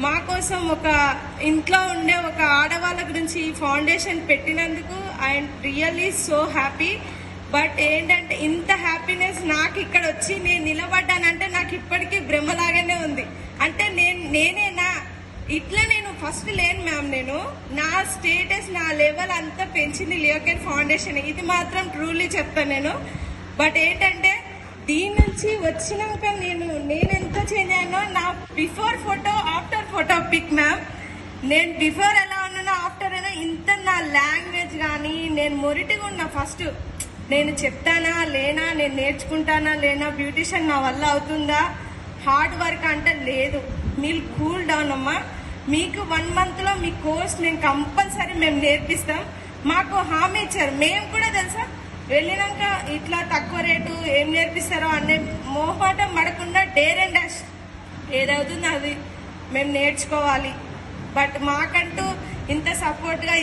మా కోసం ఒక ఇంట్లో ఉండే ఒక ఆడవాళ్ళ గురించి ఈ ఫౌండేషన్ పెట్టినందుకు I'm really so happy. But ఏంటంటే ఇంత హ్యాపీనెస్ నాకు ఇక్కడ వచ్చి నేను నిలబడ్డానంటే నాకు ఇప్పటికీ భ్రమలాగానే ఉంది. అంటే నేనేనా ఇట్లా నేను ఫస్ట్ లేను మ్యామ్. నేను నా స్టేటస్ నా లెవెల్ అంతా పెంచింది లియోకేర్ ఫౌండేషన్. ఇది మాత్రం ట్రూలీ చెప్తాను నేను. బట్ ఏంటంటే దీని నుంచి వచ్చినాక నేను ఎంత చేంజ్ అయ్యానో నా before photo after photo pic ma'am. నేను బిఫోర్ ఎలా ఉన్నానో ఆఫ్టర్ అయినా ఇంత నా లాంగ్వేజ్ కానీ నేను మొరిటిగా ఉన్నా. ఫస్ట్ నేను చెప్తానా లేనా, నేను నేర్చుకుంటానా లేనా, బ్యూటిషియన్ నా వల్ల అవుతుందా, హార్డ్ వర్క్ అంటే లేదు. మీరు కూల్ డౌన్ అమ్మా. మీకు 1 monthలో మీ కోర్స్ నేను కంపల్సరీ మేము నేర్పిస్తాం. మాకు హామీ ఇచ్చారు. మేము కూడా తెలుసా వెళ్ళినాక ఇట్లా తక్కువ రేటు ఏం నేర్పిస్తారో అనే మోహమాటం పడకుండా డేర్ అండ్ డాష్ ఏదవుతుందో అది మేము నేర్చుకోవాలి. బట్ మాకంటూ ఇంత సపోర్ట్గా